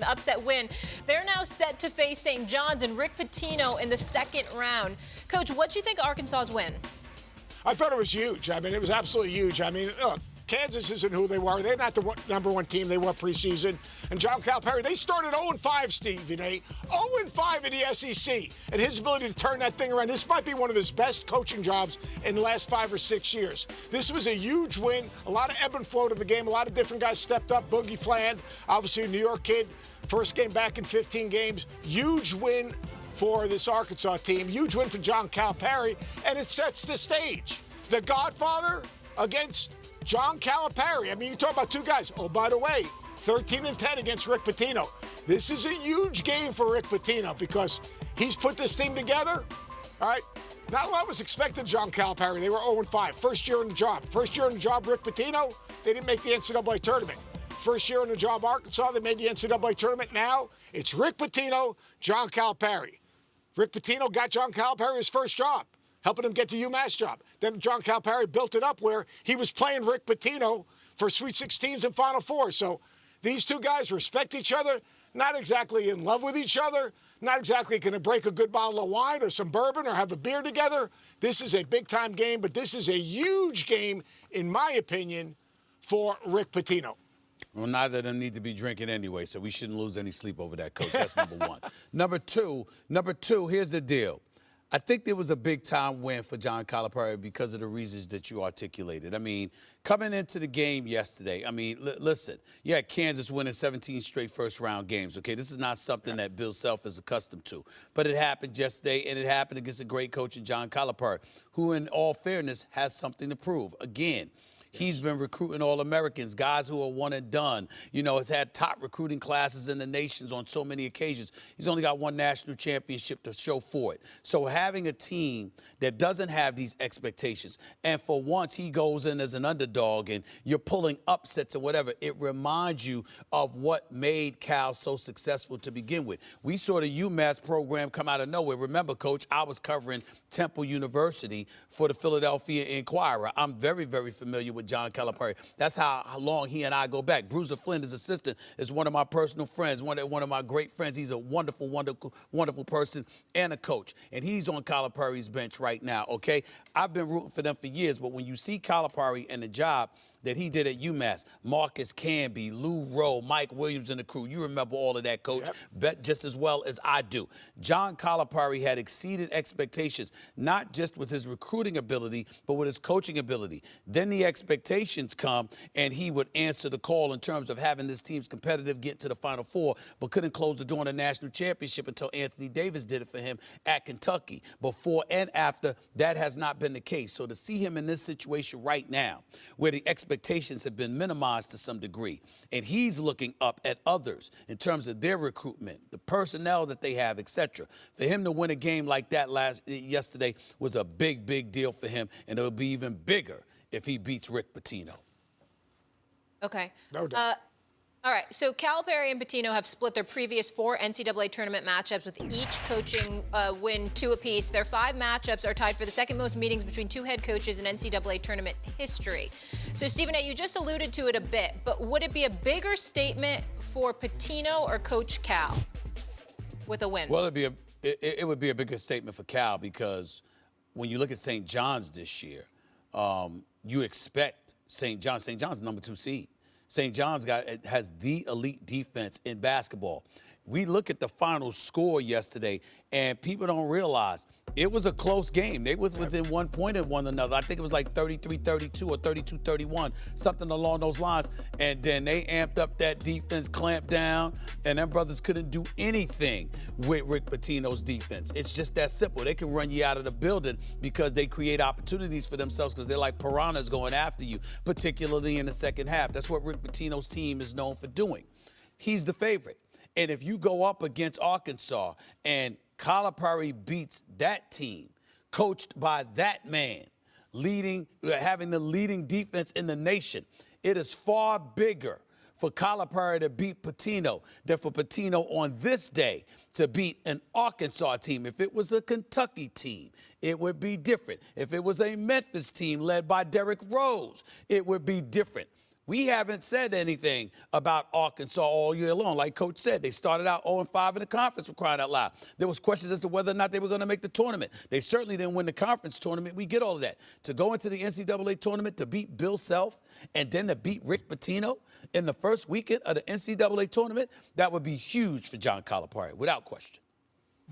upset win. They're now set to face St. John's and Rick Pitino in the second round. Coach, what do you think of Arkansas's win? I thought it was huge. I mean, it was absolutely huge. I mean, look, Kansas isn't who they were. They're not the #1 team they were preseason. And John Calipari, they started 0-5, Stephen A. 0-5 in the SEC. And his ability to turn that thing around, this might be one of his best coaching jobs in the last 5 or 6 years. This was a huge win. A lot of ebb and flow to the game. A lot of different guys stepped up. Boogie Fland, obviously a New York kid. First game back in 15 games. Huge win for this Arkansas team. Huge win for John Calipari. And it sets the stage. The Godfather against John Calipari. I mean, you talk about two guys. Oh, by the way, 13-10 against Rick Pitino. This is a huge game for Rick Pitino because he's put this team together. All right. Not a lot was expected of John Calipari. They were 0-5. First year in the job. First year in the job, Rick Pitino, they didn't make the NCAA tournament. First year in the job, Arkansas, they made the NCAA tournament. Now it's Rick Pitino, John Calipari. Rick Pitino got John Calipari his first job, helping him get the UMass job. Then John Calipari built it up where he was playing Rick Pitino for Sweet 16s and Final Four. So these two guys respect each other, not exactly in love with each other, not exactly going to break a good bottle of wine or some bourbon or have a beer together. This is a big-time game, but this is a huge game, in my opinion, for Rick Pitino. Well, neither of them need to be drinking anyway, so we shouldn't lose any sleep over that, Coach. That's number one. Number two, here's the deal. I think there was a big-time win for John Calipari because of the reasons that you articulated. I mean, coming into the game yesterday, I mean, listen, you had Kansas winning 17 straight first-round games, okay? This is not something that Bill Self is accustomed to. But it happened yesterday, and it happened against a great coach in John Calipari, who, in all fairness, has something to prove. Again, he's been recruiting All-Americans, guys who are one and done. You know, has had top recruiting classes in the nations on so many occasions. He's only got one national championship to show for it. So having a team that doesn't have these expectations, and for once he goes in as an underdog and you're pulling upsets or whatever, it reminds you of what made Cal so successful to begin with. We saw the UMass program come out of nowhere. Remember, Coach, I was covering Temple University for the Philadelphia Inquirer. I'm very, very familiar with John Calipari. That's how long he and I go back. Bruiser Flynn, his assistant, is one of my personal friends, one of my great friends. He's a wonderful, wonderful, wonderful person and a coach. And he's on Calipari's bench right now, okay? I've been rooting for them for years, but when you see Calipari and the job that he did at UMass, Marcus Camby, Lou Rowe, Mike Williams and the crew. You remember all of that, Coach, bet just as well as I do. John Calipari had exceeded expectations, not just with his recruiting ability, but with his coaching ability. Then the expectations come, and he would answer the call in terms of having this team's competitive, get to the Final Four, but couldn't close the door on the national championship until Anthony Davis did it for him at Kentucky. Before and after, that has not been the case. So to see him in this situation right now, where the expectations have been minimized to some degree, and he's looking up at others in terms of their recruitment, the personnel that they have, etc. For him to win a game like that yesterday was a big, big deal for him, and it'll be even bigger if he beats Rick Pitino. Okay. No doubt. All right, so Calipari and Pitino have split their previous 4 NCAA tournament matchups with each coaching win 2 apiece. Their 5 matchups are tied for the second most meetings between 2 head coaches in NCAA tournament history. So, Stephen A., you just alluded to it a bit, but would it be a bigger statement for Pitino or Coach Cal with a win? Well, it would be a bigger statement for Cal because when you look at St. John's this year, you expect St. John's number 2 seed. St. John's has the elite defense in basketball. We look at the final score yesterday, and people don't realize it was a close game. They was within 1 point of one another. I think it was like 33-32 or 32-31, something along those lines. And then they amped up that defense, clamped down, and them brothers couldn't do anything with Rick Pitino's defense. It's just that simple. They can run you out of the building because they create opportunities for themselves because they're like piranhas going after you, particularly in the second half. That's what Rick Pitino's team is known for doing. He's the favorite. And if you go up against Arkansas and Calipari beats that team, coached by that man, having the leading defense in the nation, it is far bigger for Calipari to beat Pitino than for Pitino on this day to beat an Arkansas team. If it was a Kentucky team, it would be different. If it was a Memphis team led by Derrick Rose, it would be different. We haven't said anything about Arkansas all year long. Like Coach said, they started out 0-5 in the conference, for crying out loud. There was questions as to whether or not they were going to make the tournament. They certainly didn't win the conference tournament. We get all of that. To go into the NCAA tournament, to beat Bill Self, and then to beat Rick Pitino in the first weekend of the NCAA tournament, that would be huge for John Calipari, without question.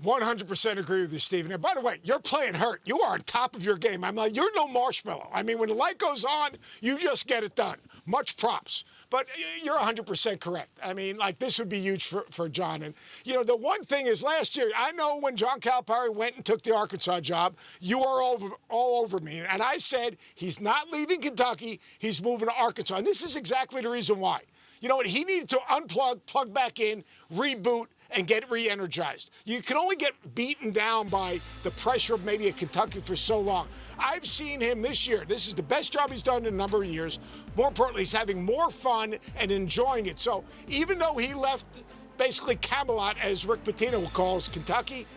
100% agree with you, Stephen. And by the way, you're playing hurt. You are on top of your game. I'm like, you're no marshmallow. I mean, when the light goes on, you just get it done. Much props. But you're 100% correct. I mean, like, this would be huge for John. And, you know, the one thing is last year, I know when John Calipari went and took the Arkansas job, you are all over me. And I said, he's not leaving Kentucky. He's moving to Arkansas. And this is exactly the reason why. You know what? He needed to unplug, plug back in, reboot, and get re-energized. You can only get beaten down by the pressure of maybe a Kentucky for so long. I've seen him this year. This is the best job he's done in a number of years. More importantly, he's having more fun and enjoying it. So even though he left basically Camelot, as Rick Pitino calls Kentucky,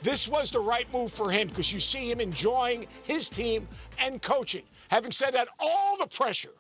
this was the right move for him because you see him enjoying his team and coaching. Having said that, all the pressure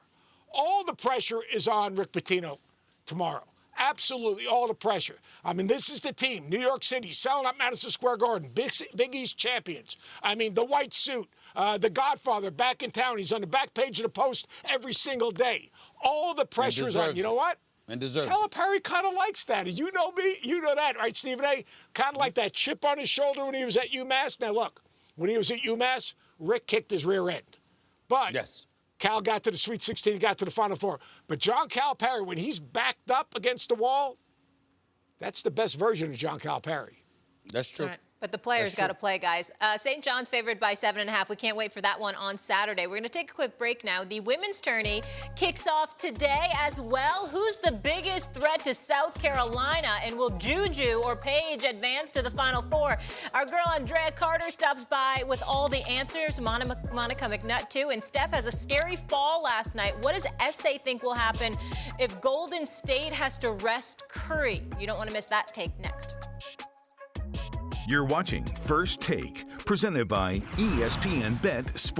is on Rick Pitino tomorrow. Absolutely, all the pressure. I mean, this is the team. New York City, selling out Madison Square Garden, Big East champions. I mean, the white suit, the Godfather back in town. He's on the back page of the Post every single day. All the pressure is on. You know what? And deserves Calipari kind of likes that. You know me, you know that, right, Stephen A? Kind of like that chip on his shoulder when he was at UMass. Now, look, when he was at UMass, Rick kicked his rear end. But yes. Cal got to the Sweet 16, got to the Final Four. But John Calipari, when he's backed up against the wall, that's the best version of John Calipari. That's true. Right. But the players got to play, guys. St. John's favored by 7.5. We can't wait for that one on Saturday. We're going to take a quick break now. The women's tourney kicks off today as well. Who's the biggest threat to South Carolina? And will Juju or Paige advance to the Final Four? Our girl Andrea Carter stops by with all the answers. Monica McNutt, too. And Steph has a scary fall last night. What does Essay think will happen if Golden State has to rest Curry? You don't want to miss that take next. You're watching First Take, presented by ESPN Bet Sports.